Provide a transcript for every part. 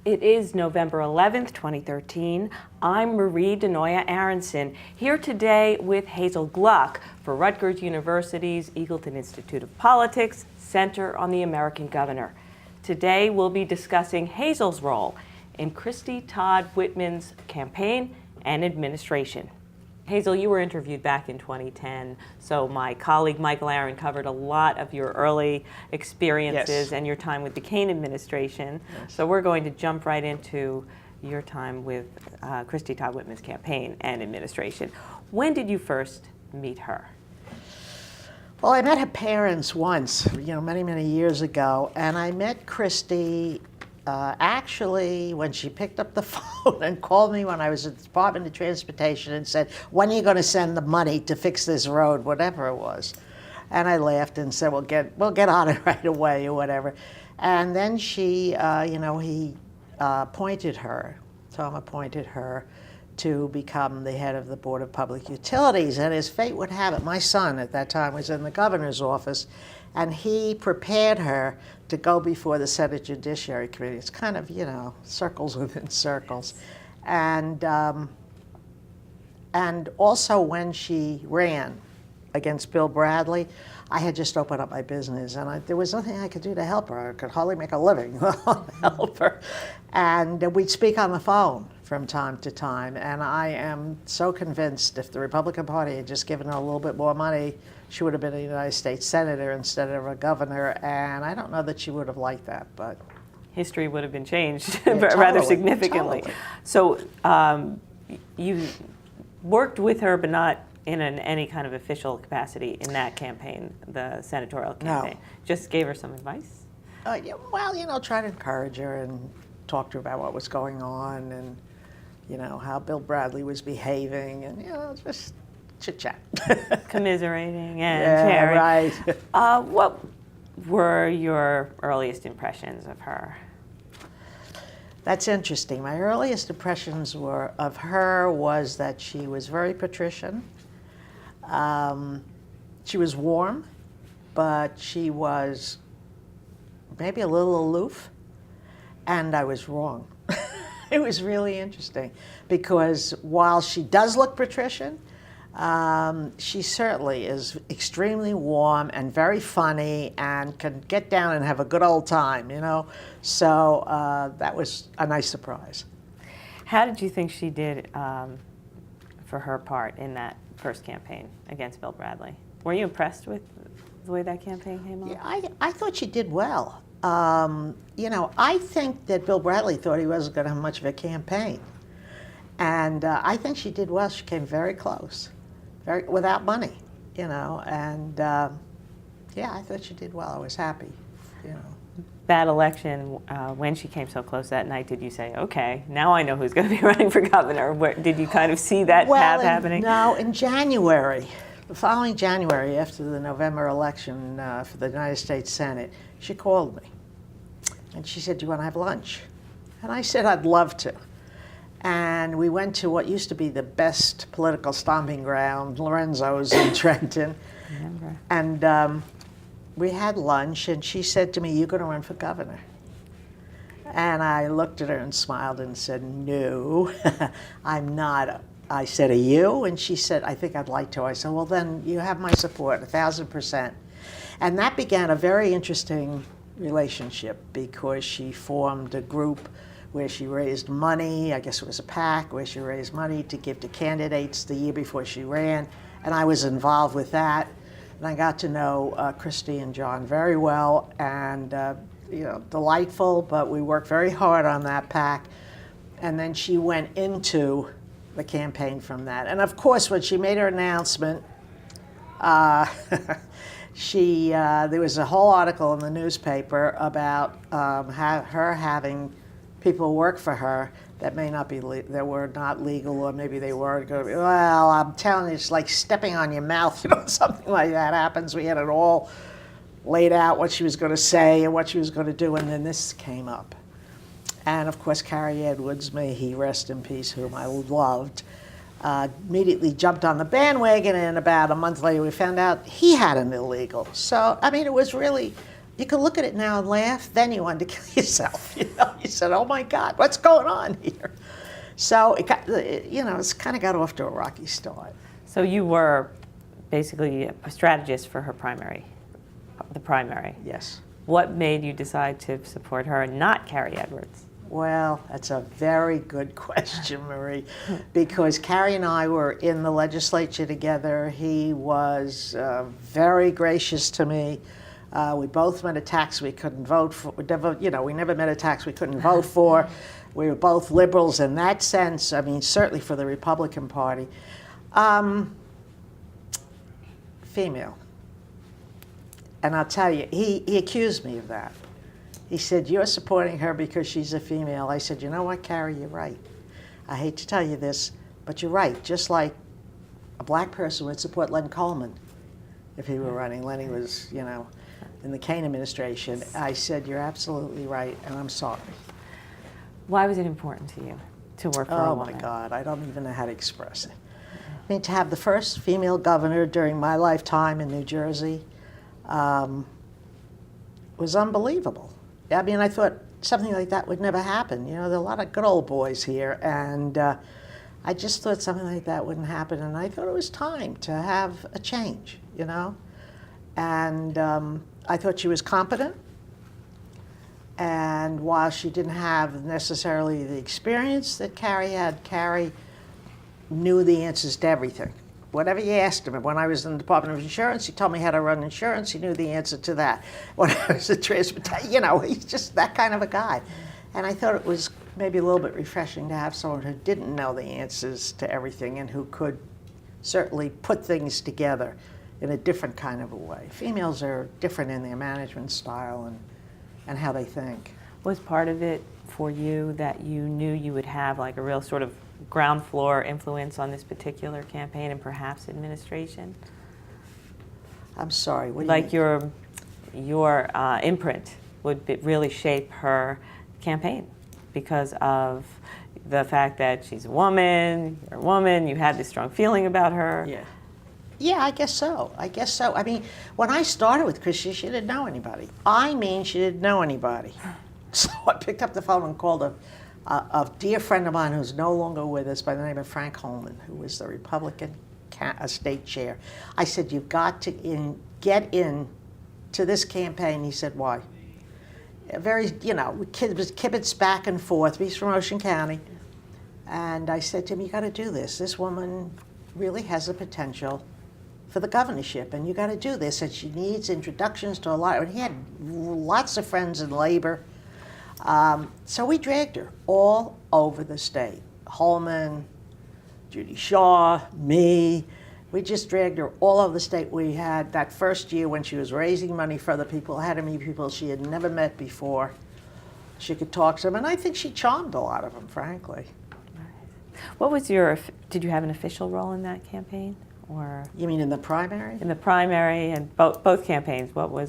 It is November 11th, 2013. I'm Marie DeNoia Aronsohn, here today with Hazel Gluck for Rutgers University's Eagleton Institute of Politics Center on the American Governor. Today we'll be discussing Hazel's role in Christy Todd Whitman's campaign and administration. Hazel, you were interviewed back in 2010, so my colleague Michael Aaron covered a lot of your early experiences and your time with the Kane administration. So we're going to jump right into your time with Christy Todd Whitman's campaign and administration. When did you first meet her? Well, I met her parents once, many, many years ago, and I met Christy actually when she picked up the phone and called me when I was at the Department of Transportation and said, "When are you going to send the money to fix this road," whatever it was. And I laughed and said, we'll get on it right away or whatever. And then he appointed her, Tom appointed her to become the head of the Board of Public Utilities. And as fate would have it, my son at that time was in the governor's office, and he prepared her to go before the Senate Judiciary Committee. It's kind of, circles within circles. And also when she ran against Bill Bradley, I had just opened up my business, and there was nothing I could do to help her. I could hardly make a living to help her. And we'd speak on the phone from time to time, and I am so convinced if the Republican Party had just given her a little bit more money, she would have been a United States Senator instead of a governor, and I don't know that she would have liked that, but... History would have been changed rather significantly. Totally. So you worked with her, but not in any kind of official capacity in that campaign, the senatorial campaign. No. Just gave her some advice? Try to encourage her and talk to her about what was going on and, how Bill Bradley was behaving and, just chit-chat. Commiserating and yeah, sharing. Right. What were your earliest impressions of her? That's interesting. My earliest impressions of her was that she was very patrician. She was warm, but she was maybe a little aloof, and I was wrong. It was really interesting because while she does look patrician, she certainly is extremely warm and very funny and can get down and have a good old time, So that was a nice surprise. How did you think she did for her part in that first campaign against Bill Bradley? Were you impressed with the way that campaign came out? Yeah, I thought she did well. I think that Bill Bradley thought he wasn't going to have much of a campaign. And I think she did well. She came very close, without money, and I thought she did well. I was happy, That election, when she came so close that night, did you say, okay, now I know who's going to be running for governor? Did you kind of see that path happening? No, in January, the following January, after the November election for the United States Senate, she called me. And she said, "Do you want to have lunch?" And I said, "I'd love to." And we went to what used to be the best political stomping ground, Lorenzo's in Trenton. I remember. And we had lunch, and she said to me, "You're going to run for governor." And I looked at her and smiled and said, "No, I'm not." I said, "Are you?" And she said, "I think I'd like to." I said, "Well, then you have my support, 1,000%. And that began a very interesting relationship because she formed a group where she raised money, I guess it was a PAC, where she raised money to give to candidates the year before she ran, and I was involved with that. And I got to know Christy and John very well, and delightful, but we worked very hard on that PAC. And then she went into the campaign from that. And of course, when she made her announcement, there was a whole article in the newspaper about her having people work for her that may not be that were not legal, or maybe they were going to be. Well, I'm telling you, it's like stepping on your mouth. Something like that happens. We had it all laid out what she was going to say and what she was going to do, and then this came up. And of course, Carrie Edwards, may he rest in peace, whom I loved, immediately jumped on the bandwagon, and about a month later we found out he had an illegal. So, it was really, you can look at it now and laugh, then you wanted to kill yourself, He said, "Oh my God, what's going on here?" So it got, it's kind of got off to a rocky start. So you were basically a strategist for her the primary. Yes. What made you decide to support her and not Carrie Edwards? Well, that's a very good question, Marie, because Carrie and I were in the legislature together. He was very gracious to me. We both met a tax we couldn't vote for. We never met a tax we couldn't vote for. We were both liberals in that sense. I mean, certainly for the Republican Party. Female. And I'll tell you, he accused me of that. He said, "You're supporting her because she's a female." I said, "You know what, Carrie, you're right. I hate to tell you this, but you're right. Just like a black person would support Len Coleman if he were running. Lenny was, in the Kane administration." I said, "You're absolutely right, and I'm sorry." Why was it important to you to work for a woman? Oh my God, I don't even know how to express it. I mean, to have the first female governor during my lifetime in New Jersey was unbelievable. I mean, I thought something like that would never happen. There are a lot of good old boys here, and I just thought something like that wouldn't happen, and I thought it was time to have a change, And I thought she was competent, and while she didn't have necessarily the experience that Carrie had, Carrie knew the answers to everything. Whatever you asked him. When I was in the Department of Insurance, he told me how to run insurance. He knew the answer to that. When I was in transportation, he's just that kind of a guy. And I thought it was maybe a little bit refreshing to have someone who didn't know the answers to everything and who could certainly put things together in a different kind of a way. Females are different in their management style and how they think. Was part of it for you that you knew you would have like a real sort of ground floor influence on this particular campaign and perhaps administration? I'm sorry, what do you like mean? your imprint would really shape her campaign because of the fact that she's a woman, you're a woman, you had this strong feeling about her. Yeah, I guess so. I mean, when I started with Christy, she didn't know anybody. She didn't know anybody. So I picked up the phone and called a dear friend of mine who's no longer with us by the name of Frank Holman, who was the Republican state chair. I said, "You've got to get in to this campaign." He said, "Why?" Very, kibitz back and forth. He's from Ocean County. And I said to him, "You got to do this. This woman really has the potential for the governorship, and you got to do this. And she needs introductions to a lot." And he had lots of friends in labor. So we dragged her all over the state. Holman, Judy Shaw, me. We just dragged her all over the state. We had that first year when she was raising money for other people, had to meet people she had never met before. She could talk to them, and I think she charmed a lot of them, frankly. What was did you have an official role in that campaign? Or You mean in the primary? in the primary and both campaigns, what were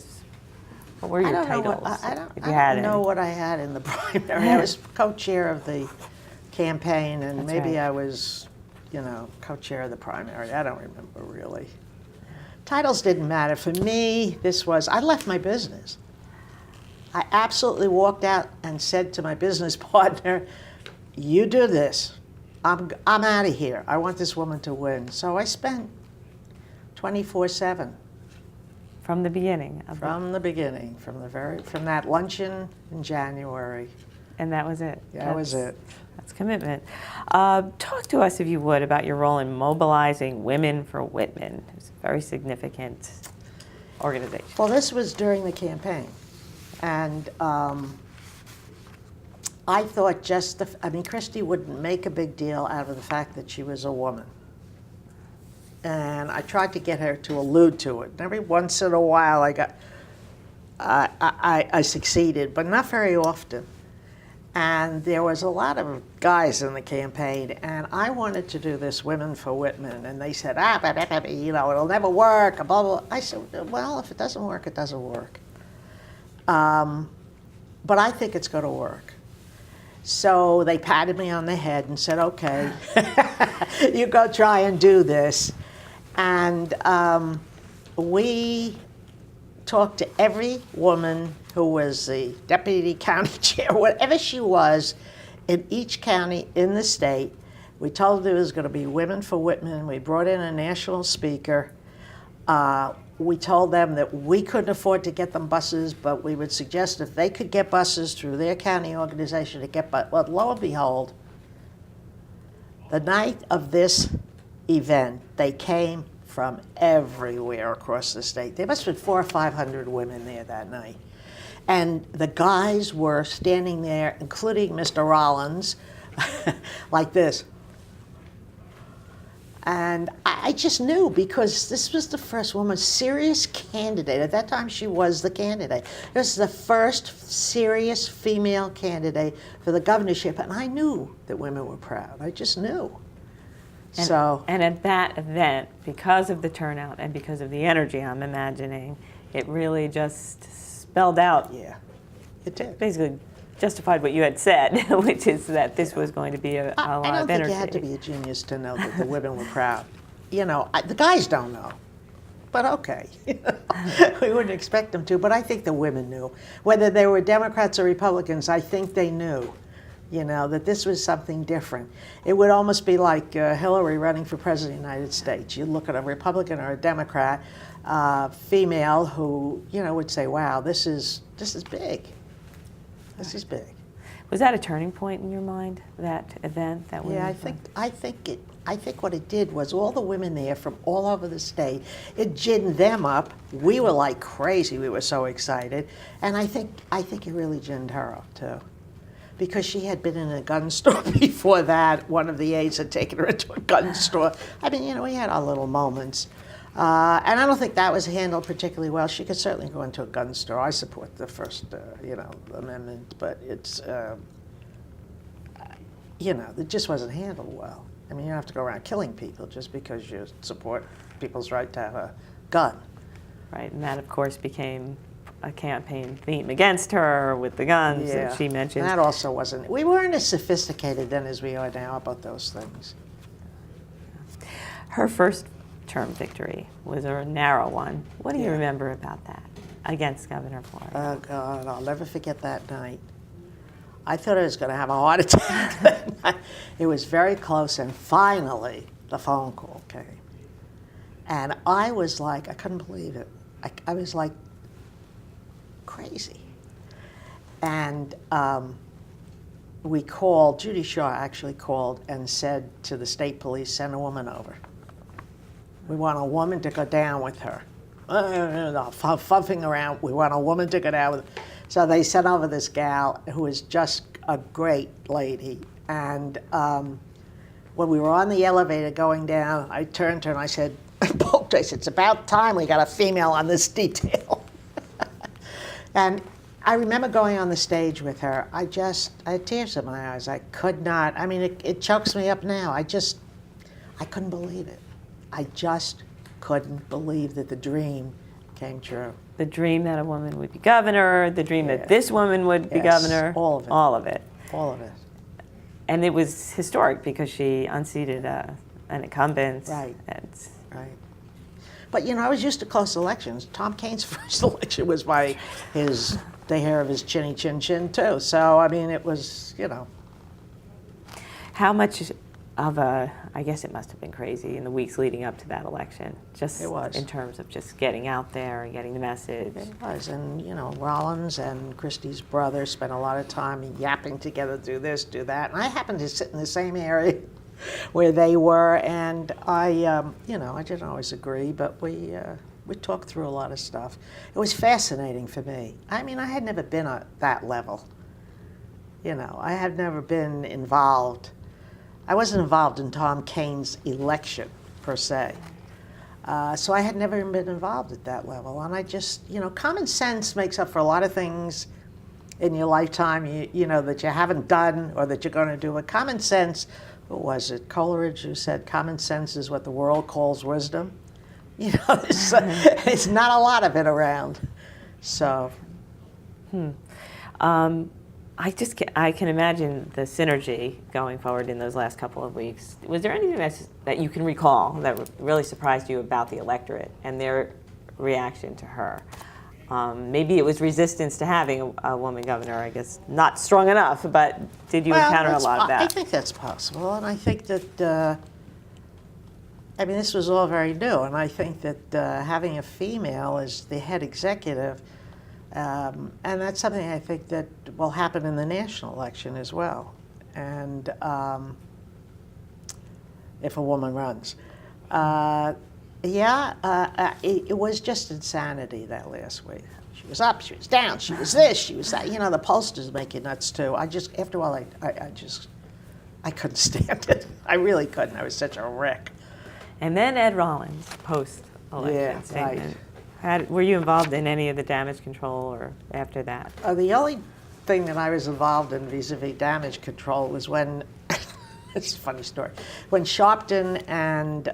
your titles? I don't if you had know any? what I had in the primary. I was co-chair of the campaign, and That's maybe right. I was, co-chair of the primary. I don't remember really. Titles didn't matter. For me, I left my business. I absolutely walked out and said to my business partner, "You do this. I'm out of here. I want this woman to win." So I spent 24/7. From the beginning? From the beginning, from that luncheon in January. And that was it? That was it. That's commitment. Talk to us, if you would, about your role in mobilizing Women for Whitman. It's a very significant organization. Well, this was during the campaign. And I thought Christy wouldn't make a big deal out of the fact that she was a woman. And I tried to get her to allude to it. And every once in a while I succeeded, but not very often. And there was a lot of guys in the campaign, and I wanted to do this Women for Whitman, and they said, it'll never work, blah, blah. I said, well, if it doesn't work, it doesn't work. But I think it's going to work. So they patted me on the head and said, okay, you go try and do this. And we talked to every woman who was the deputy county chair, whatever she was, in each county in the state. We told them there was going to be Women for Whitman. We brought in a national speaker. We told them that we couldn't afford to get them buses, but we would suggest if they could get buses through their county organization to get buses. Well, lo and behold, the night of this event, they came from everywhere across the state. There must have been 400 or 500 women there that night. And the guys were standing there, including Mr. Rollins, like this. And I just knew, because this was the first woman, serious candidate. At that time, she was the candidate. This is the first serious female candidate for the governorship, and I knew that women were proud. I just knew. And at that event, because of the turnout and because of the energy, I'm imagining, it really just spelled out. Yeah, it did. Basically justified what you had said, which is that this was going to be a lot of energy. I don't think you had to be a genius to know that the women were proud. You know, the guys don't know, but okay. We wouldn't expect them to, but I think the women knew. Whether they were Democrats or Republicans, I think they knew, you know, that this was something different. It would almost be like Hillary running for president of the United States. You look at a Republican or a Democrat female who, you know, would say, wow, this is big. This is big. Was that a turning point in your mind, that event? Yeah, I think what it did was all the women there from all over the state, it ginned them up. We were like crazy. We were so excited. And I think it really ginned her up too. Because she had been in a gun store before that. One of the aides had taken her into a gun store. I mean, you know, we had our little moments. And I don't think that was handled particularly well. She could certainly go into a gun store. I support the First, Amendment, but it's, it just wasn't handled well. I mean, you don't have to go around killing people just because you support people's right to have a gun. Right, and that, of course, became a campaign theme against her with the guns that she mentioned. And that also wasn't, we weren't as sophisticated then as we are now about those things. Her first term victory was a narrow one. What do you remember about that against Governor Flores? Oh, God, I'll never forget that night. I thought I was going to have a heart attack that night. It was very close, and finally the phone call came. And I was like, I couldn't believe it. I was like crazy. And we called, Judy Shaw actually called and said to the state police, send a woman over. We want a woman to go down with her. Fuffing around, we want a woman to go down with her. So they sent over this gal who was just a great lady. And when we were on the elevator going down, I turned to her and I said, it's about time we got a female on this detail. And I remember going on the stage with her. I had tears in my eyes. I could not, I mean, it chokes me up now. I couldn't believe it. I just couldn't believe that the dream came true. The dream that a woman would be governor, the dream that this woman would be governor. All of it. All of it. All of it. And it was historic because she unseated an incumbent. Right. Right. But, I was used to close elections. Tom Kaine's first election was by the hair of his chinny chin chin, too. So, I mean, it was, How much of I guess it must have been crazy in the weeks leading up to that election, just it was. In terms of just getting out there and getting the message. It was, and Rollins and Christy's brother spent a lot of time yapping together, do this, do that, and I happened to sit in the same area where they were, and I didn't always agree, but we talked through a lot of stuff. It was fascinating for me. I mean, I had never been at that level. I had never been involved. I wasn't involved in Tom Kaine's election, per se. So I had never even been involved at that level. And I just, common sense makes up for a lot of things in your lifetime, that you haven't done or that you're going to do. But common sense, who was it? Coleridge, who said, common sense is what the world calls wisdom. There's not a lot of it around. So. I can imagine the synergy going forward in those last couple of weeks. Was there anything that you can recall that really surprised you about the electorate and their reaction to her? Maybe it was resistance to having a woman governor, I guess. Not strong enough, but did you encounter a lot of that? I think that's possible, and I think that, I mean, this was all very new, and I think that having a female as the head executive, and that's something I think that will happen in the national election as well, and if a woman runs. It was just insanity that last week. She was up, she was down, she was this, she was that. You know, the pollsters make you nuts too. After a while, I couldn't stand it. I really couldn't. I was such a wreck. And then Ed Rollins, post-election statement. Right. Were you involved in any of the damage control or after that? The only thing that I was involved in vis-a-vis damage control was when, it's a funny story, when Sharpton and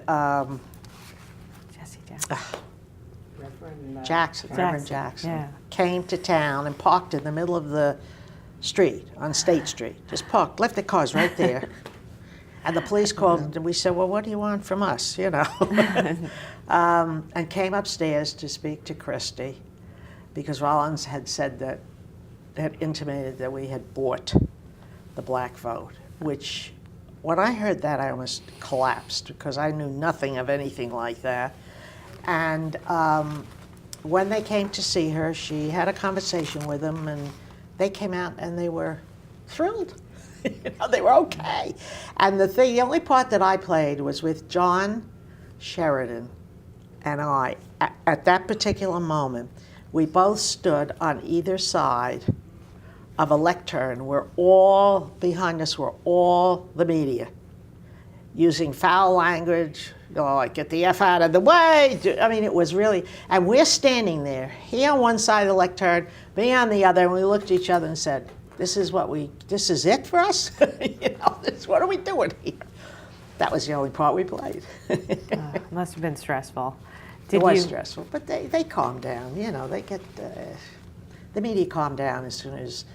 Reverend Jackson came to town and parked in the middle of the street, on State Street. Just parked, left their cars right there. And the police called and we said, well, what do you want from us, you know? And came upstairs to speak to Christy because Rollins had said that, had intimated that we had bought the black vote, which when I heard that, I almost collapsed because I knew nothing of anything like that. And when they came to see her, she had a conversation with them, and they came out and they were thrilled. You know, they were okay. And the only part that I played was with John Sheridan and I. At that particular moment, we both stood on either side of a lectern where all behind us were all the media, using foul language, you know, like get the F out of the way. I mean, it was really, and we're standing there, he on one side of the lectern, me on the other, and we looked at each other and said, this is it for us? You know, what are we doing here? That was the only part we played. Must have been stressful. It was stressful, but they calmed down, you know, the media calmed down as soon as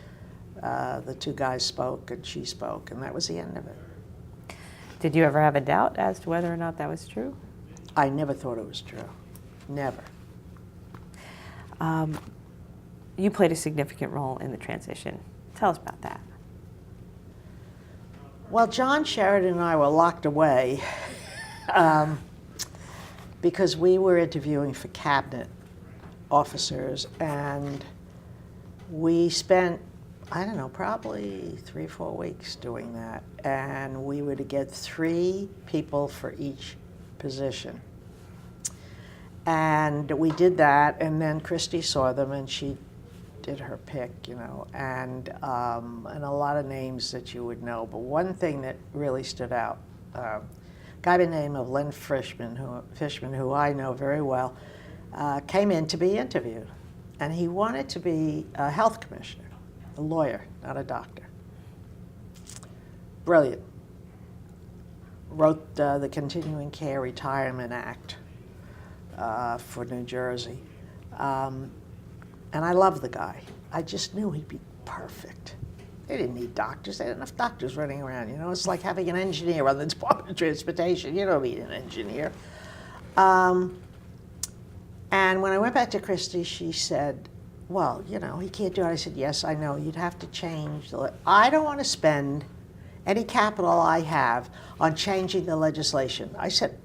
the two guys spoke and she spoke, and that was the end of it. Did you ever have a doubt as to whether or not that was true? I never thought it was true. Never. You played a significant role in the transition. Tell us about that. Well, John Sheridan and I were locked away because we were interviewing for cabinet officers, and we spent, I don't know, probably 3 or 4 weeks doing that. And we were to get 3 people for each position. And we did that, and then Christy saw them, and she did her pick, you know, and a lot of names that you would know. But one thing that really stood out, a guy by the name of Len Fishman, who I know very well, came in to be interviewed. And he wanted to be a health commissioner, a lawyer, not a doctor. Brilliant. Wrote the Continuing Care Retirement Act for New Jersey. And I love the guy. I just knew he'd be perfect. They didn't need doctors. They had enough doctors running around. You know, it's like having an engineer on the Department of Transportation. You don't need an engineer. And when I went back to Christy, she said, well, you know, he can't do it. I said, yes, I know. You'd have to change. I don't want to spend any capital I have on changing the legislation. I said,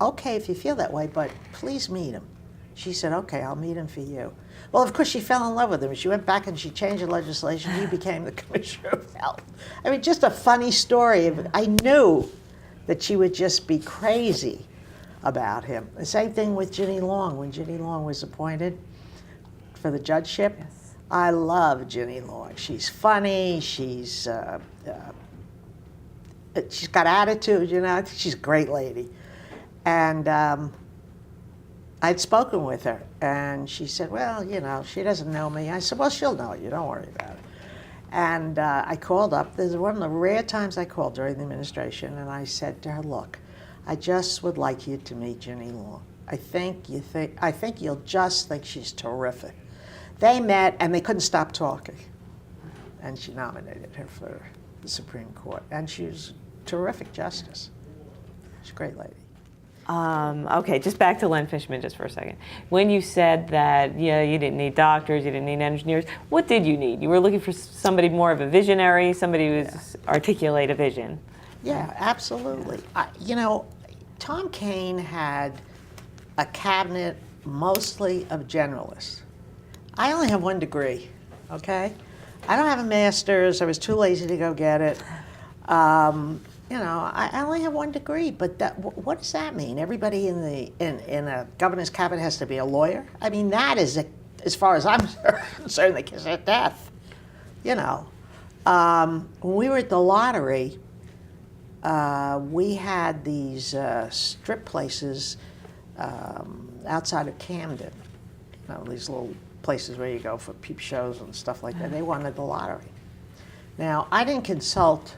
okay, if you feel that way, but please meet him. She said, okay, I'll meet him for you. Well, of course, she fell in love with him. She went back and she changed the legislation. He became the Commissioner of Health. I mean, just a funny story. I knew that she would just be crazy about him. The same thing with Ginny Long. When Ginny Long was appointed for the judgeship, yes. I love Ginny Long. She's funny. She's got attitude, you know. I think she's a great lady. And I'd spoken with her, and she said, well, you know, she doesn't know me. I said, well, she'll know you. Don't worry about it. And I called up. This is one of the rare times I called during the administration, and I said to her, look, I just would like you to meet Ginny Long. I think you'll just think she's terrific. They met, and they couldn't stop talking. And she nominated her for the Supreme Court. And she was a terrific justice. She's a great lady. Okay, just back to Len Fishman just for a second. When you said that, yeah, you didn't need doctors, you didn't need engineers, what did you need? You were looking for somebody more of a visionary, somebody who articulate a vision. Yeah, absolutely. Tom Kane had a cabinet mostly of generalists. I only have 1 degree, okay? I don't have a master's. I was too lazy to go get it. I only have 1 degree, but what does that mean? Everybody in a governor's cabinet has to be a lawyer? I mean, that is, as far as I'm concerned, the kiss of death. When we were at the lottery, we had these strip places outside of Camden. These little places where you go for peep shows and stuff like that. They wanted the lottery. Now, I didn't consult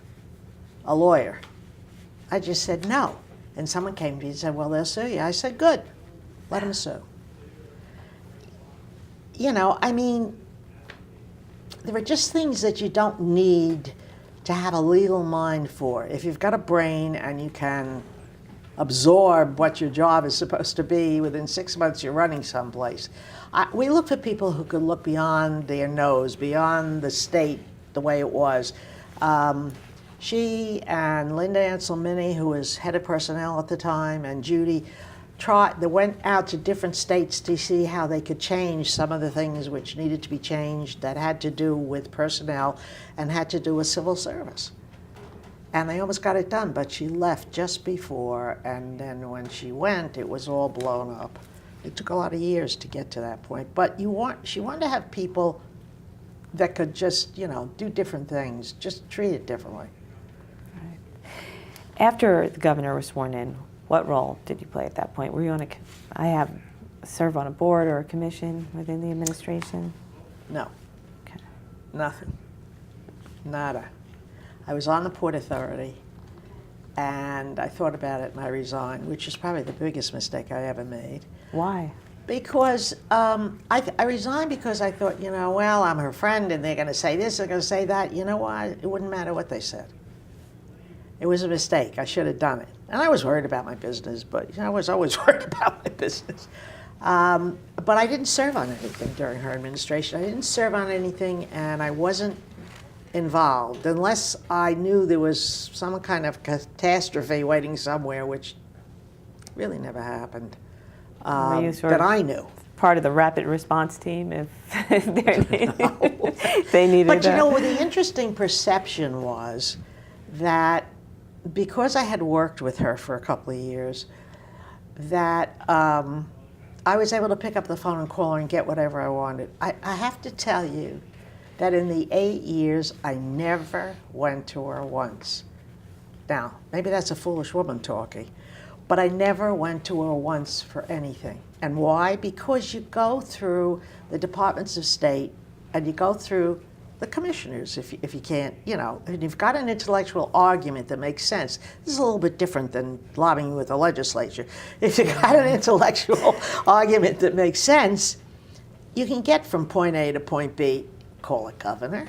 a lawyer. I just said no. And someone came to me and said, well, they'll sue you. I said, good, let them sue. There are just things that you don't need to have a legal mind for. If you've got a brain and you can absorb what your job is supposed to be, within 6 months you're running someplace. We look for people who can look beyond their nose, beyond the state the way it was. She and Linda Anselmini, who was head of personnel at the time, and Judy they went out to different states to see how they could change some of the things which needed to be changed that had to do with personnel and had to do with civil service. And they almost got it done, but she left just before, and then when she went, it was all blown up. It took a lot of years to get to that point. But she wanted to have people that could just, do different things, just treat it differently. Right. After the governor was sworn in, what role did you play at that point? Were you serve on a board or a commission within the administration? No. Okay. Nothing. Nada. I was on the Port Authority, and I thought about it and I resigned, which is probably the biggest mistake I ever made. Why? Because I resigned because I thought, well, I'm her friend and they're going to say this, they're going to say that. You know what? It wouldn't matter what they said. It was a mistake. I should have done it. And I was worried about my business, but I was always worried about my business. But I didn't serve on anything during her administration. I didn't serve on anything, and I wasn't involved unless I knew there was some kind of catastrophe waiting somewhere, which really never happened, that I knew. Part of the rapid response team if they needed But the interesting perception was that because I had worked with her for a couple of years, that I was able to pick up the phone and call her and get whatever I wanted. I have to tell you that in the 8 years, I never went to her once. Now, maybe that's a foolish woman talking, but I never went to her once for anything. And why? Because you go through the departments of state and you go through the commissioners if you can't, and you've got an intellectual argument that makes sense. This is a little bit different than lobbying with the legislature. If you've got an intellectual argument that makes sense, you can get from point A to point B. Call a governor.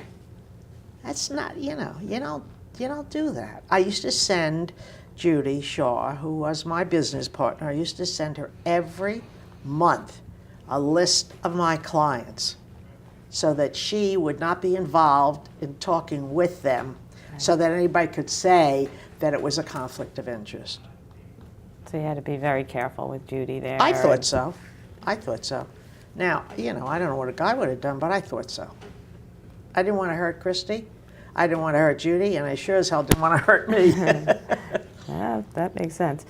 That's not, you don't do that. I used to send Judy Shaw, who was my business partner, I used to send her every month a list of my clients so that she would not be involved in talking with them, so that anybody could say that it was a conflict of interest. So you had to be very careful with Judy there. I thought so. Now, I don't know what a guy would have done, but I thought so. I didn't want to hurt Christy. I didn't want to hurt Judy, and I sure as hell didn't want to hurt me. Yeah, that makes sense.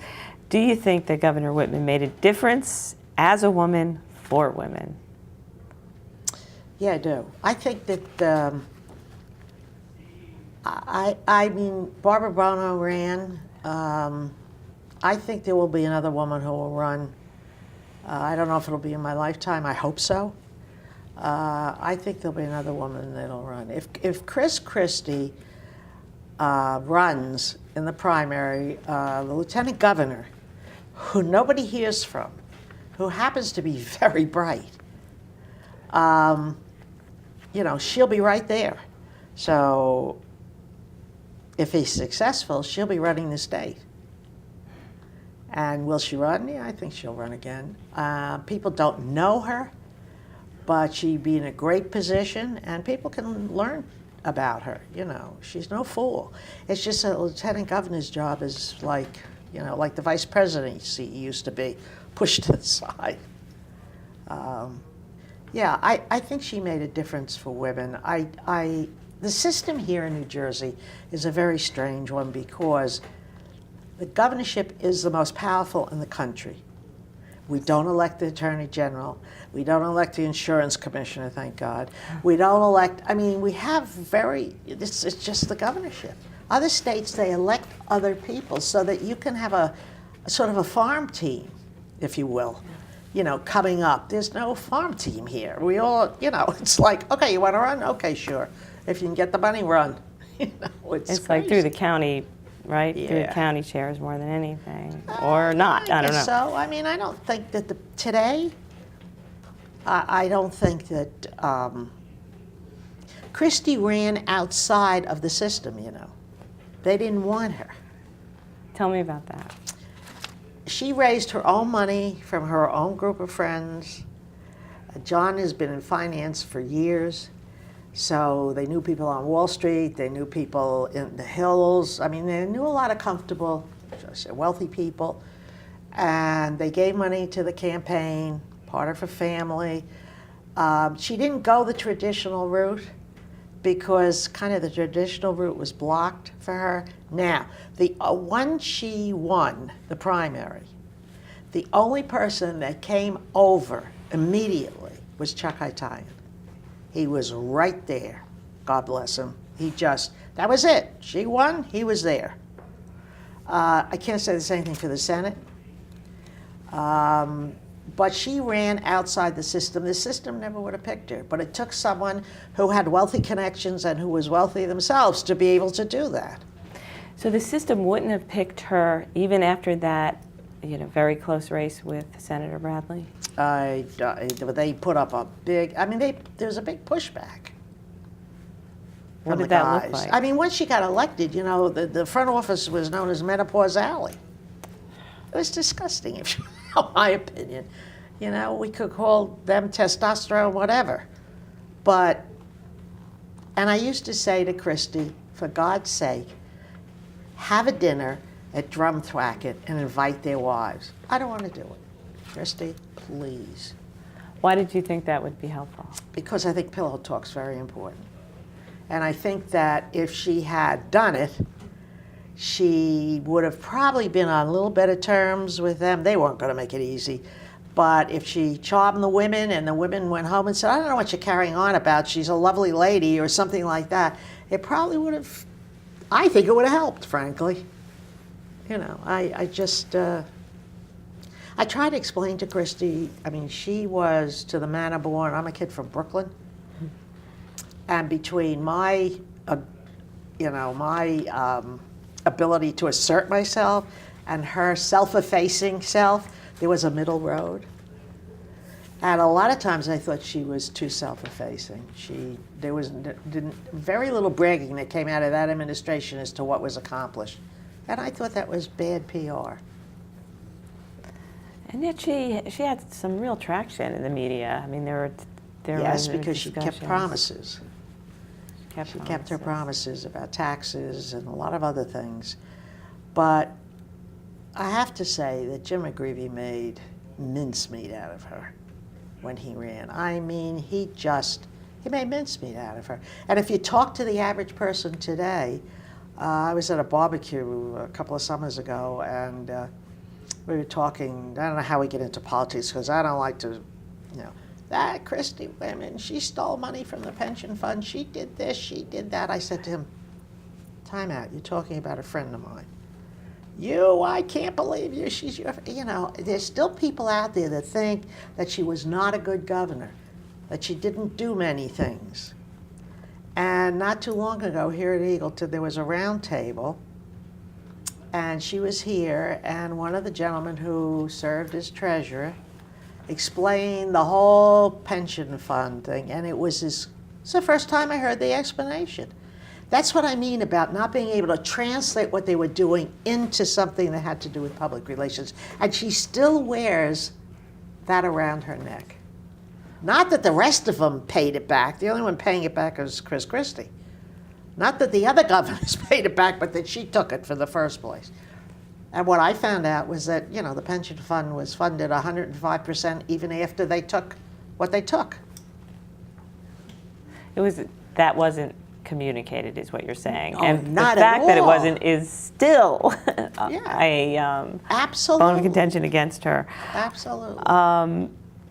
Do you think that Governor Whitman made a difference as a woman for women? Yeah, I do. I think that, I mean, Barbara Bono ran. I think there will be another woman who will run. I don't know if it'll be in my lifetime. I hope so. I think there'll be another woman that'll run. If Chris Christie runs in the primary, the lieutenant governor, who nobody hears from, who happens to be very bright, she'll be right there. So if he's successful, she'll be running the state. And will she run? Yeah, I think she'll run again. People don't know her, but she'd be in a great position, and people can learn about her. You know, she's no fool. It's just a lieutenant governor's job is like, you know, like the vice presidency used to be, pushed to the side. Yeah, I think she made a difference for women. The system here in New Jersey is a very strange one because the governorship is the most powerful in the country. We don't elect the attorney general. We don't elect the insurance commissioner, thank God. We don't elect, I mean, we have it's just the governorship. Other states, they elect other people so that you can have a sort of a farm team, if you will, you know, coming up. There's no farm team here. We all, you know, it's like, okay, you want to run? Okay, sure. If you can get the money, run. You know, it's like through the county, right? Yeah. Through the county chairs more than anything, or not. I don't know. So I mean, I don't think that today. I don't think that Christy ran outside of the system. You know, they didn't want her. Tell me about that. She raised her own money from her own group of friends. John has been in finance for years. So they knew people on Wall Street, they knew people in the hills. I mean, they knew a lot of comfortable, should I say, wealthy people. And they gave money to the campaign, part of her family. She didn't go the traditional route because kind of the traditional route was blocked for her. Now, when she won the primary, the only person that came over immediately was Chuck Italian. He was right there. God bless him. That was it. She won, he was there. I can't say the same thing for the Senate. But she ran outside the system. The system never would have picked her. But it took someone who had wealthy connections and who was wealthy themselves to be able to do that. So the system wouldn't have picked her even after that, you know, very close race with Senator Bradley? They put up a big, I mean, there's a big pushback. What did that look like? I mean, once she got elected, you know, the front office was known as Menopause Alley. It was disgusting, if you know my opinion. You know, we could call them testosterone, whatever. But, and I used to say to Christy, for God's sake, have a dinner at Drumthwacket and invite their wives. I don't want to do it. Christy, please. Why did you think that would be helpful? Because I think pillow talk's very important. And I think that if she had done it, she would have probably been on a little better terms with them. They weren't going to make it easy. But if she charmed the women and the women went home and said, I don't know what you're carrying on about, she's a lovely lady or something like that, it probably would have, I think it would have helped, frankly. You know, I tried to explain to Christy, I mean, she was to the manor born, I'm a kid from Brooklyn, and between my, ability to assert myself and her self-effacing self, there was a middle road. And a lot of times I thought she was too self-effacing. There was very little bragging that came out of that administration as to what was accomplished. And I thought that was bad PR. And yet she had some real traction in the media. I mean, there Yes, were because she kept promises. She kept her promises about taxes and a lot of other things. But I have to say that Jim McGreevey made mincemeat out of her when he ran. I mean, he made mincemeat out of her. And if you talk to the average person today, I was at a barbecue a couple of summers ago, and we were talking, I don't know how we get into politics, because I don't like to, that Christy women, she stole money from the pension fund, she did this, she did that. I said to him, time out, you're talking about a friend of mine. I can't believe you, she's your, there's still people out there that think that she was not a good governor, that she didn't do many things. And not too long ago here at Eagleton, there was a round table, and she was here, and one of the gentlemen who served as treasurer explained the whole pension fund thing, and it's the first time I heard the explanation. That's what I mean about not being able to translate what they were doing into something that had to do with public relations. And she still wears that around her neck. Not that the rest of them paid it back. The only one paying it back was Christy. Not that the other governors paid it back, but that she took it for the first place. And what I found out was that, the pension fund was funded 105% even after they took what they took. That wasn't communicated, is what you're saying. Oh, and not the fact at that it all. wasn't is still Yeah. a Absolutely. bone of contention against her. Absolutely.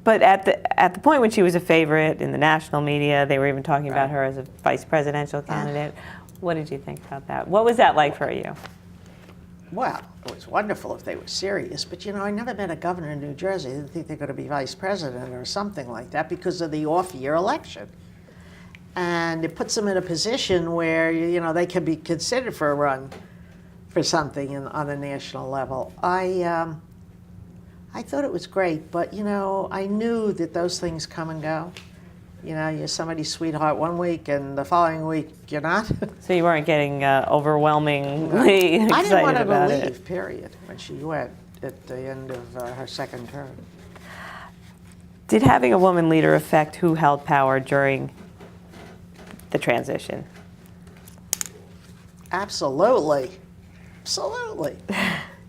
But at the point when she was a favorite in the national media, they were even talking about her as a vice presidential candidate. What did you think about that? What was that like for you? Well, it was wonderful if they were serious, but I never met a governor in New Jersey who didn't think they're going to be vice president or something like that because of the off-year election. And it puts them in a position where, they can be considered for a run for something on a national level. I thought it was great, but, I knew that those things come and go. You're somebody's sweetheart one week, and the following week you're not. So you weren't getting overwhelmingly excited I didn't want her about to it. leave, period, when she went at the end of her second term. Did having a woman leader affect who held power during the transition? Absolutely. Absolutely.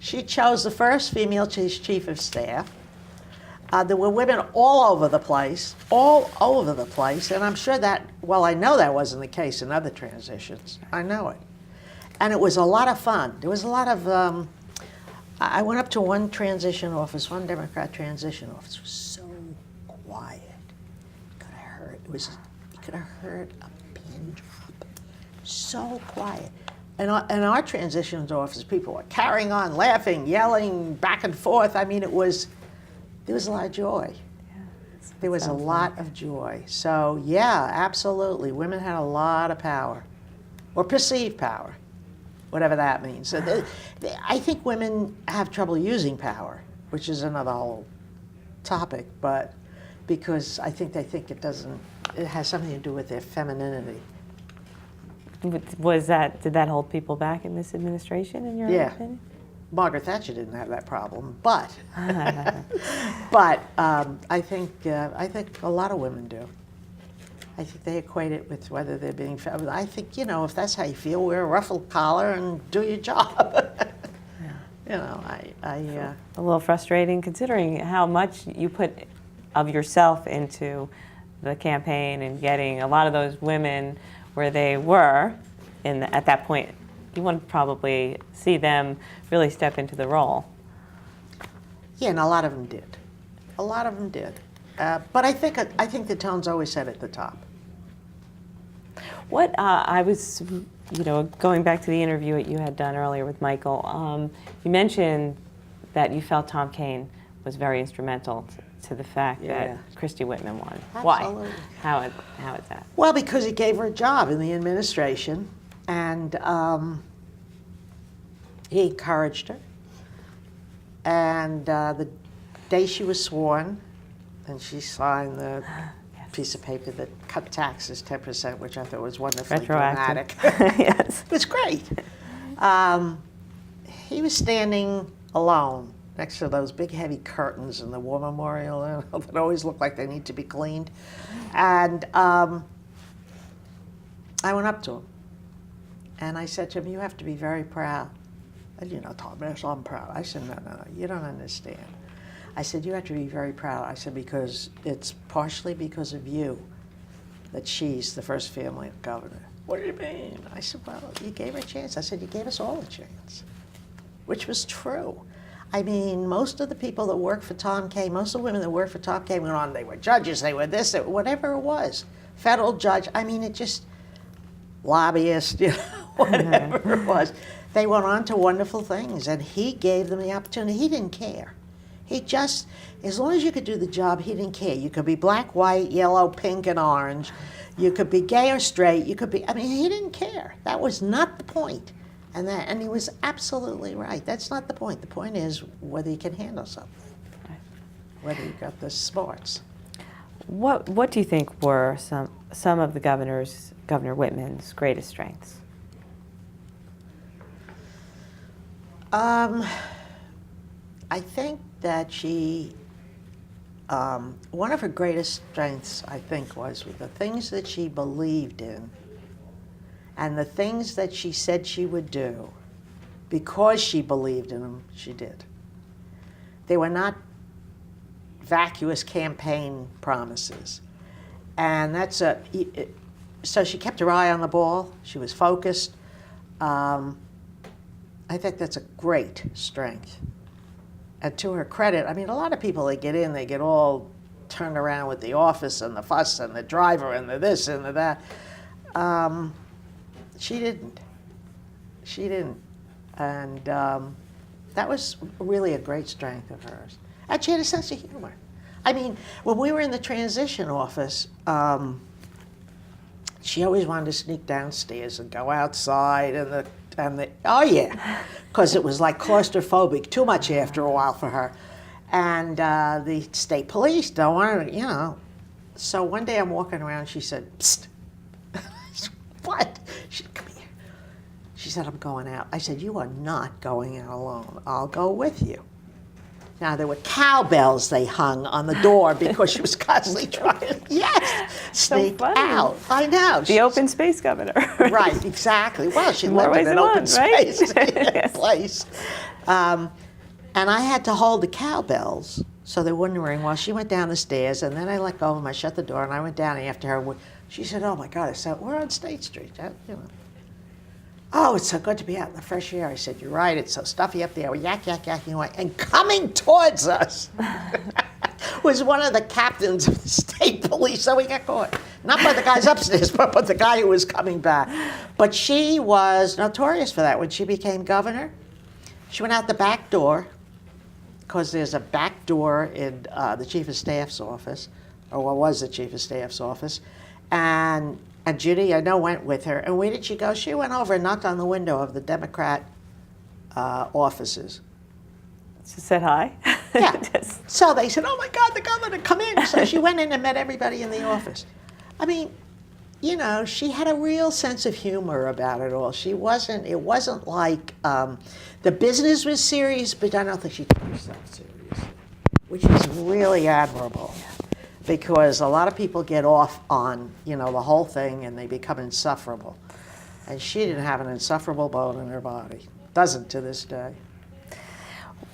She chose the first female chief of staff. There were women all over the place, and I'm sure I know that wasn't the case in other transitions. I know it. And it was a lot of fun. There was a lot of, I went up to one Democrat transition office. It was so quiet. You could have heard a pin drop. So quiet. And in our transitions office, people were carrying on, laughing, yelling, back and forth. I mean, there was a lot of joy. Yeah, There was a lot of joy. So, yeah, absolutely. Women had a lot of power, or perceived power, whatever that means. So I think women have trouble using power, which is another whole topic, but because I think they think it has something to do with their femininity. Did that hold people back in this administration, in your opinion? Margaret Thatcher didn't have that problem, but I think a lot of women do. I think they equate it with whether they're being feminine. I think if that's how you feel, wear a ruffled collar and do your job. A little frustrating considering how much you put of yourself into the campaign and getting a lot of those women where they were at that point. You want to probably see them really step into the role. Yeah, and a lot of them did. But I think the tone's always set at the top. What I was, going back to the interview that you had done earlier with Michael, you mentioned that you felt Tom Kean was very instrumental to the fact that Christy Whitman won. Absolutely. Why? How is that? Well, because he gave her a job in the administration, and he encouraged her. And the day she was sworn, and she signed the piece of paper that cut taxes 10%, which I thought was wonderfully dramatic. Yes. It was great. He was standing alone next to those big heavy curtains in the War Memorial that always look like they need to be cleaned. And I went up to him and I said to him, "You have to be very proud." And Todd, yes, I'm proud. I said, no, you don't understand. I said, "You have to be very proud." I said, "Because it's partially because of you that she's the first family governor." "What do you mean?" I said, "Well, you gave her a chance." I said, "You gave us all a chance," which was true. I mean, most of the people that worked for Tom Kean, most of the women that worked for Tom Kean went on, they were judges, they were this, whatever it was. Federal judge, I mean, it just, lobbyist, whatever it was. They went on to wonderful things, and he gave them the opportunity. He didn't care. He just, as long as you could do the job, he didn't care. You could be black, white, yellow, pink, and orange. You could be gay or straight. You could be, he didn't care. That was not the point. And he was absolutely right. That's not the point. The point is whether you can handle something, whether you got the smarts. What do you think were some of the governor's Governor Whitman's greatest strengths? I think that she, one of her greatest strengths, I think, was with the things that she believed in and the things that she said she would do. Because she believed in them, she did. They were not vacuous campaign promises. And so she kept her eye on the ball. She was focused. I think that's a great strength. And to her credit, I mean, a lot of people, they get in, they get all turned around with the office and the fuss and the driver and the this and the that. She didn't. She didn't. And that was really a great strength of hers. And she had a sense of humor. I mean, when we were in the transition office, she always wanted to sneak downstairs and go outside oh yeah, because it was like claustrophobic, too much after a while for her. And the state police don't want to, you know. So one day I'm walking around, she said, "Psst." I said, "What?" She said, "Come here." She said, "I'm going out." I said, "You are not going out alone. I'll go with you." Now, there were cowbells they hung on the door because she was constantly trying to, sneak out. I know. The open space governor. Right, exactly. Well, she More lived in ways an than open one, right? space Yes. place. And I had to hold the cowbells so they wouldn't ring while she went down the stairs, and then I let go of them, I shut the door, and I went down after her. She said, "Oh my God," I said, "We're on State Street, you know." "Oh, it's so good to be out in the fresh air." I said, "You're right, it's so stuffy up there." We're yakking away. And coming towards us was one of the captains of the state police, so we got caught. Not by the guys upstairs, but by the guy who was coming back. But she was notorious for that. When she became governor, she went out the back door, because there's a back door in the chief of staff's office, or what was the chief of staff's office, and Judy, I know, went with her. And where did she go? She went over and knocked on the window of the Democrat offices. She said hi. Yeah. So they said, "Oh my God, the governor, come in." So she went in and met everybody in the office. I mean, you know, she had a real sense of humor about it all. It wasn't like, the business was serious, but I don't think she took herself seriously, which is really admirable. Because a lot of people get off on, you know, the whole thing and they become insufferable. And she didn't have an insufferable bone in her body. Doesn't to this day.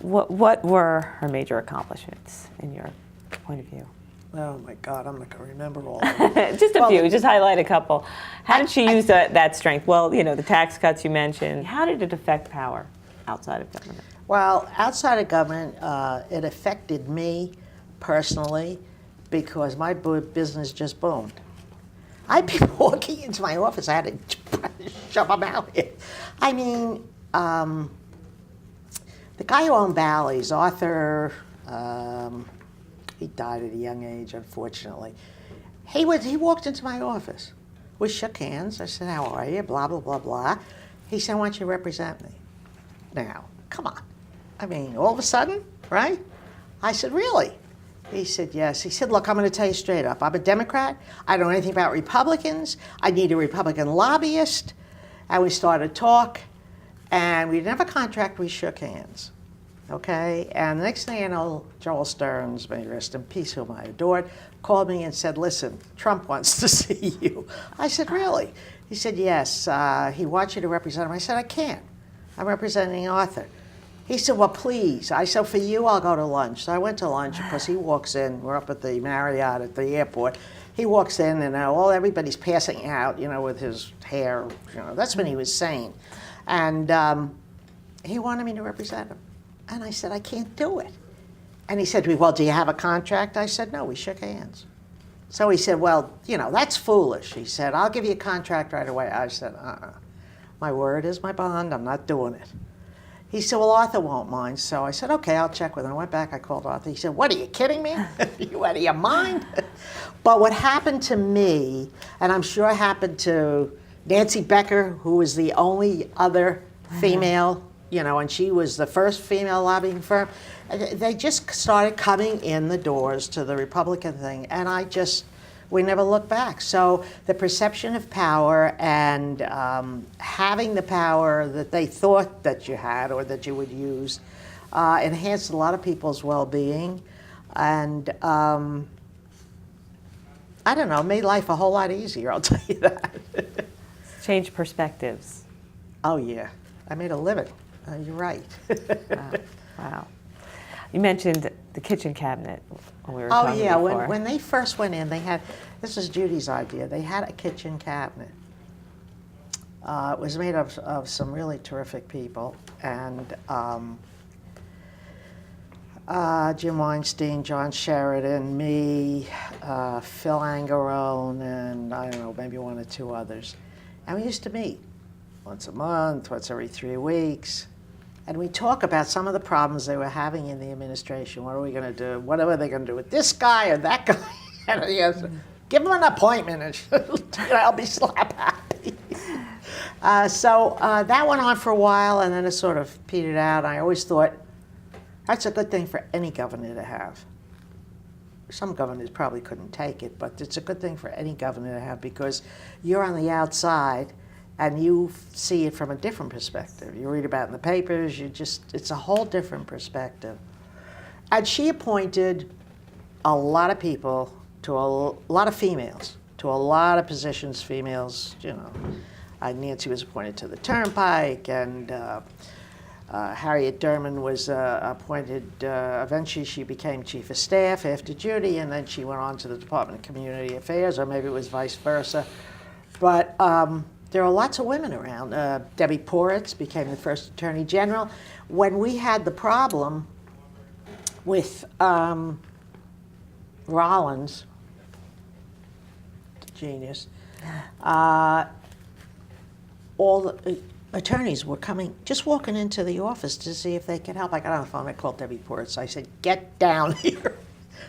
What were her major accomplishments in your point of view? Oh my God, I'm not going to remember all of them. Just a few, just highlight a couple. How did she use that strength? Well, you know, the tax cuts you mentioned. How did it affect power outside of government? Well, outside of government, it affected me personally, because my business just boomed. I had people walking into my office. I had to shove them out here. I mean, the guy who owned Bally's, Arthur, he died at a young age, unfortunately. He walked into my office. We shook hands. I said, "How are you?" Blah, blah, blah, blah. He said, "Why don't you represent me?" Now, come on. I mean, all of a sudden, right? I said, "Really?" He said, "Yes." He said, "Look, I'm going to tell you straight up. I'm a Democrat. I don't know anything about Republicans. I need a Republican lobbyist." And we started talk, and we didn't have a contract. We shook hands, okay? And the next thing I know, Joel Stearns, may he rest in peace, whom I adored, called me and said, "Listen, Trump wants to see you." I said, "Really?" He said, "Yes. He wants you to represent him." I said, "I can't. I'm representing Arthur." He said, "Well, please." I said, "For you, I'll go to lunch." So I went to lunch because he walks in. We're up at the Marriott at the airport. He walks in and everybody's passing out, you know, with his hair. You know, that's when he was sane. And he wanted me to represent him. And I said, "I can't do it." And he said to me, "Well, do you have a contract?" I said, "No." We shook hands. So he said, "Well, you know, that's foolish." He said, "I'll give you a contract right away." I said, "My word is my bond. I'm not doing it." He said, "Well, Arthur won't mind." So I said, "Okay, I'll check with him." I went back, I called Arthur. He said, "What, are you kidding me? You out of your mind?" But what happened to me, and I'm sure happened to Nancy Becker, who was the only other female, you know, and she was the first female lobbying firm, they just started coming in the doors to the Republican thing. And I just we never look back. So the perception of power and having the power that they thought that you had or that you would use enhanced a lot of people's well-being, and I don't know, made life a whole lot easier, I'll tell you that. Change perspectives. Oh yeah, I made a living. You're right. Wow. Wow. You mentioned the kitchen cabinet when we were talking yeah, before. when they first went in, they had, this was Judy's idea, they had a kitchen cabinet. It was made of some really terrific people, and Jim Weinstein, John Sheridan, me, Phil Angarone, and I don't know, maybe one or two others. And we used to meet once a month, once every 3 weeks. And we talk about some of the problems they were having in the administration. What are we going to do? What are they going to do with this guy or that guy? And he goes, give him an appointment and I'll be slap happy. So that went on for a while, and then it sort of petered out. I always thought, that's a good thing for any governor to have. Some governors probably couldn't take it, but it's a good thing for any governor to have, because you're on the outside and you see it from a different perspective. You read about it in the papers, it's a whole different perspective. And she appointed a lot of people to a lot of females, to a lot of positions, females, you know. Nancy was appointed to the Turnpike, and Harriet Derman was appointed, eventually she became chief of staff after Judy, and then she went on to the Department of Community Affairs, or maybe it was vice versa. But there are lots of women around. Debbie Poritz became the first Attorney General. When we had the problem with Rollins, genius, all the attorneys were coming, just walking into the office to see if they could help. I got on the phone, I called Debbie Poritz. I said, get down here,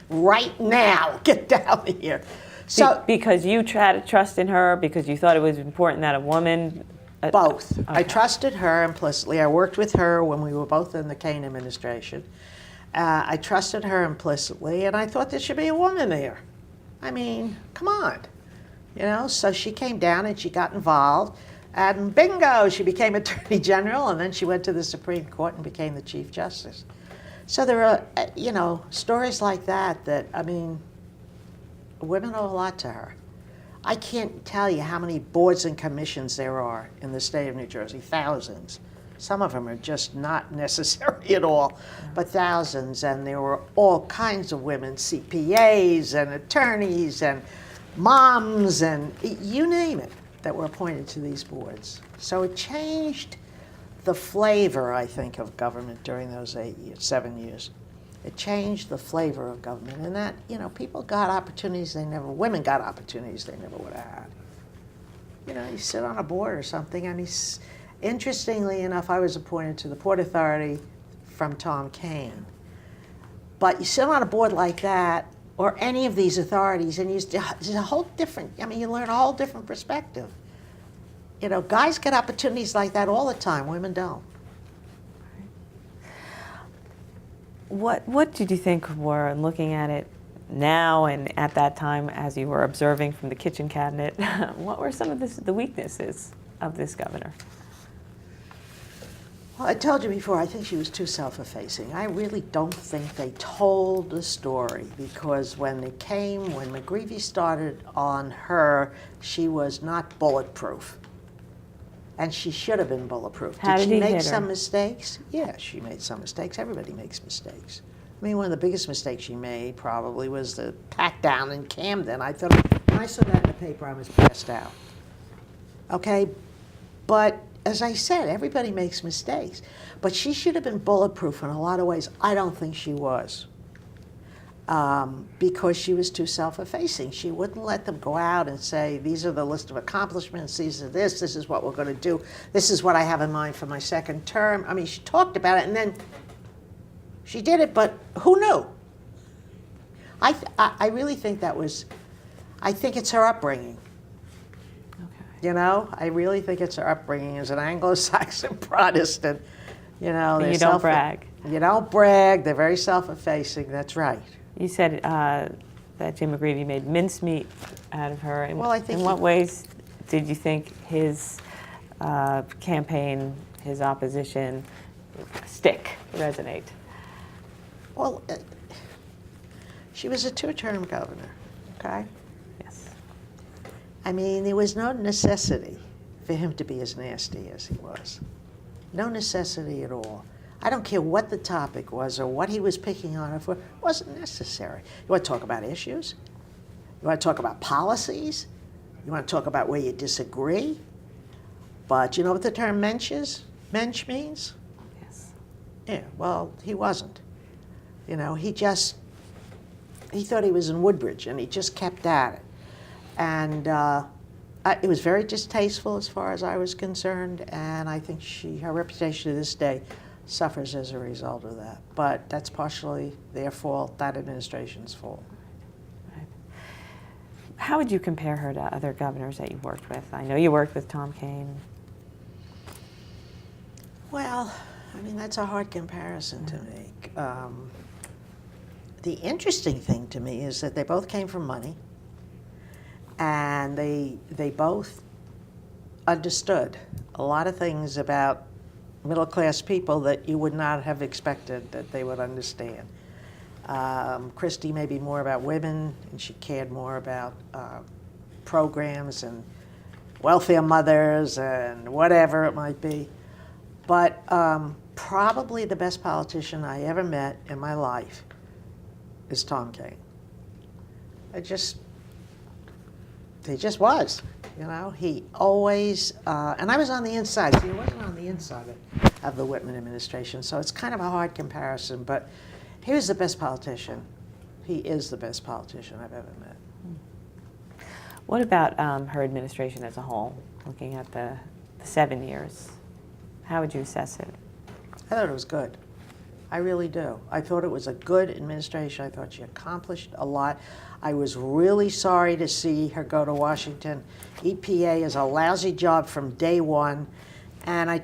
right now, get down here. So because you had to trust in her, because you thought it was important that a woman... both. Okay. I trusted her implicitly. I worked with her when we were both in the Kane administration. I trusted her implicitly, and I thought there should be a woman there. I mean, come on. You know, so she came down and she got involved. And bingo, she became Attorney General, and then she went to the Supreme Court and became the Chief Justice. So there are, you know, stories like that, I mean, women owe a lot to her. I can't tell you how many boards and commissions there are in the state of New Jersey, thousands. Some of them are just not necessary at all, but thousands, and there were all kinds of women, CPAs and attorneys and moms and you name it, that were appointed to these boards. So it changed the flavor, I think, of government during those 7 years. It changed the flavor of government, and that, you know, people got opportunities women got opportunities they never would have had. You know, you sit on a board or something. I mean, interestingly enough, I was appointed to the Port Authority from Tom Kane. But you sit on a board like that, or any of these authorities, and it's a whole different, I mean, you learn a whole different perspective. You know, guys get opportunities like that all the time, women don't. What did you think were, looking at it now and at that time as you were observing from the kitchen cabinet, what were some of the weaknesses of this governor? Well, I told you before, I think she was too self-effacing. I really don't think they told the story, because when McGreevy started on her, she was not bulletproof. And she should have been bulletproof. How did did she he make hit some her? mistakes? Yeah, she made some mistakes. Everybody makes mistakes. I mean, one of the biggest mistakes she made probably was the pat down in Camden. I thought, when I saw that in the paper, I was passed out. Okay? But as I said, everybody makes mistakes. But she should have been bulletproof in a lot of ways. I don't think she was. Because she was too self-effacing. She wouldn't let them go out and say, these are the list of accomplishments, these are this is what we're going to do, this is what I have in mind for my second term. I mean, she talked about it, and then she did it, but who knew? I really think I think it's her upbringing. You know, I really think it's her upbringing as an Anglo-Saxon Protestant. You know, you don't brag. You don't brag. They're very self-effacing. That's right. You said that Jim McGreevey made mincemeat out of her. Well, I think in what ways did you think his campaign, his opposition, resonate? Well, she was a two-term governor, okay? Yes. I mean, there was no necessity for him to be as nasty as he was. No necessity at all. I don't care what the topic was or what he was picking on her for. It wasn't necessary. You want to talk about issues? You want to talk about policies? You want to talk about where you disagree? But you know what the term mensch is? Mensch means? Yes. Yeah, well, he wasn't. You know, he thought he was in Woodbridge, and he just kept at it. And it was very distasteful as far as I was concerned, and I think her reputation to this day suffers as a result of that. But that's partially their fault, that administration's fault. Right. How would you compare her to other governors that you worked with? I know you worked with Tom Kean. Well, I mean, that's a hard comparison to make. The interesting thing to me is that they both came from money, and they both understood a lot of things about middle-class people that you would not have expected that they would understand. Christy maybe more about women, and she cared more about programs and welfare mothers and whatever it might be. But probably the best politician I ever met in my life is Tom Kean. He just was, you know. He always, and I was on the inside. See, he wasn't on the inside of the Whitman administration, so it's kind of a hard comparison, but he was the best politician. He is the best politician I've ever met. What about her administration as a whole, looking at the 7 years? How would you assess it? I thought it was good. I really do. I thought it was a good administration. I thought she accomplished a lot. I was really sorry to see her go to Washington. EPA is a lousy job from day one. And I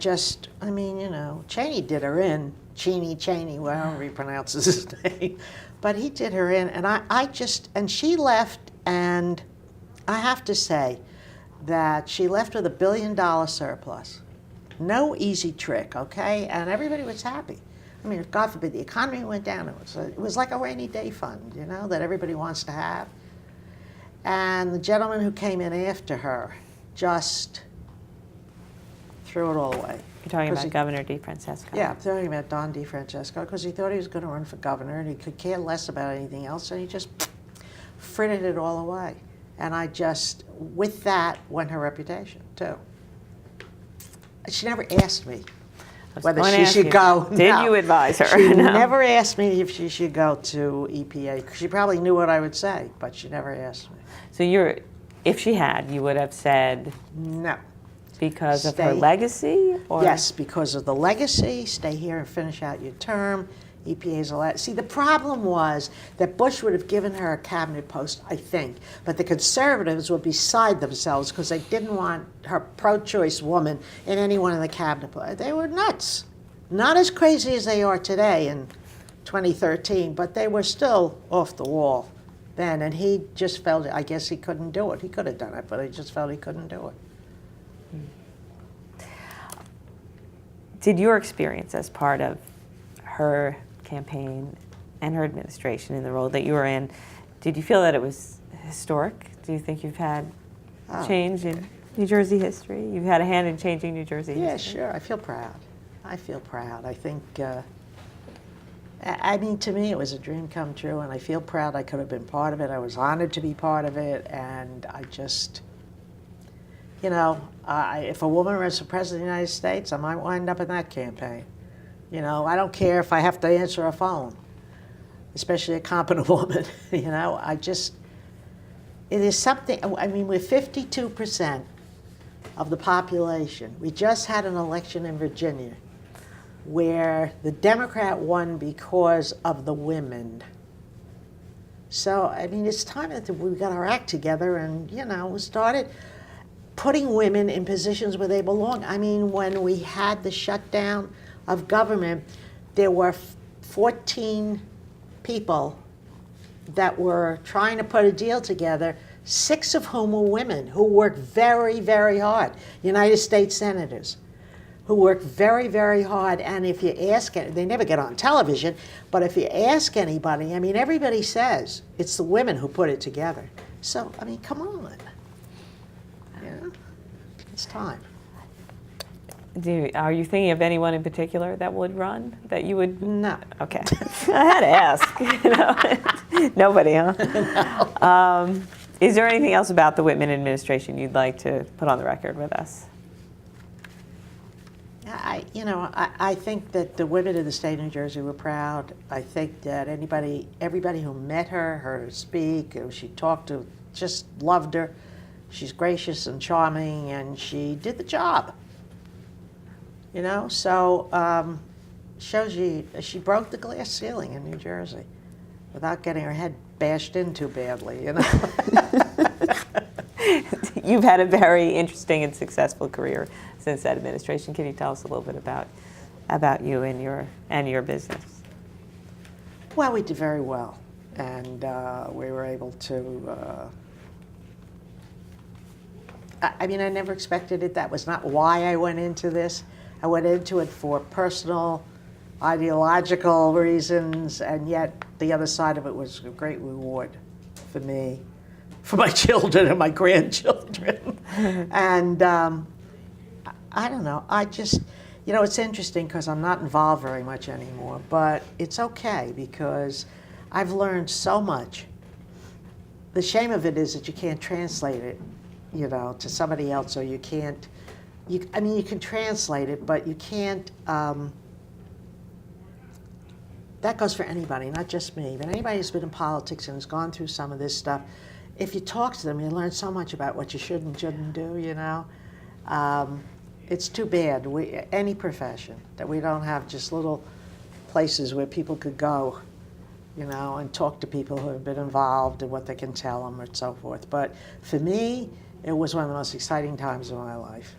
mean, you know, Cheney did her in. Cheney, however he pronounces his name. But he did her in. And and she left, and I have to say that she left with $1 billion surplus. No easy trick, okay? And everybody was happy. I mean, if God forbid the economy went down, it was like a rainy day fund, you know, that everybody wants to have. And the gentleman who came in after her just threw it all away. You're talking about Governor DeFrancesco. Yeah, I'm talking about Don DeFrancesco, because he thought he was going to run for governor, and he could care less about anything else, and he just frittered it all away. And with that went her reputation, too. She never asked me whether she should go. Did you advise her? She never asked me if she should go to EPA. She probably knew what I would say, but she never asked me. So if she had, you would have said no. Because of her legacy? Or? Yes, because of the legacy. Stay here and finish out your term. EPA's allowed. See, the problem was that Bush would have given her a cabinet post, I think, but the conservatives were beside themselves because they didn't want her pro-choice woman in any one of the cabinet posts. They were nuts. Not as crazy as they are today in 2013, but they were still off the wall then, and he just felt, I guess he couldn't do it. He could have done it, but he just felt he couldn't do it. Did your experience as part of her campaign and her administration in the role that you were in, did you feel that it was historic? Do you think you've had change in New Jersey history? You've had a hand in changing New Jersey history? Yeah, sure. I feel proud. I think, I mean, to me, it was a dream come true, and I feel proud I could have been part of it. I was honored to be part of it, and I just, you know, if a woman runs for president of the United States, I might wind up in that campaign. You know, I don't care if I have to answer a phone, especially a competent woman. You know, it is something. I mean, we're 52% of the population. We just had an election in Virginia where the Democrat won because of the women. So, I mean, it's time that we got our act together and, you know, we started putting women in positions where they belong. I mean, when we had the shutdown of government, there were 14 people that were trying to put a deal together, 6 of whom were women who worked very, very hard, United States senators, who worked very, very hard. And if you ask, they never get on television, but if you ask anybody, I mean, everybody says it's the women who put it together. So, I mean, come on. Yeah, it's time. Are you thinking of anyone in particular that would run, that you would? No. Okay. I had to ask. Nobody, huh? No. Is there anything else about the Whitman administration you'd like to put on the record with us? I think that the women of the state of New Jersey were proud. I think that everybody who met her, heard her speak, who she talked to, just loved her. She's gracious and charming, and she did the job. So shows you she broke the glass ceiling in New Jersey without getting her head bashed in too badly. You've had a very interesting and successful career since that administration. Can you tell us a little bit about you and your business? Well, we did very well, and we were able to. I never expected it. That was not why I went into this. I went into it for personal, ideological reasons, and yet the other side of it was a great reward for me, for my children and my grandchildren. And I don't know, I just, it's interesting because I'm not involved very much anymore, but it's okay because I've learned so much. The shame of it is that you can't translate it, to somebody else, or you can't, you can translate it, but you can't, that goes for anybody, not just me, but anybody who's been in politics and has gone through some of this stuff. If you talk to them, you learn so much about what you should and shouldn't do, It's too bad, any profession, that we don't have just little places where people could go, and talk to people who have been involved and what they can tell them and so forth. But for me, it was one of the most exciting times of my life.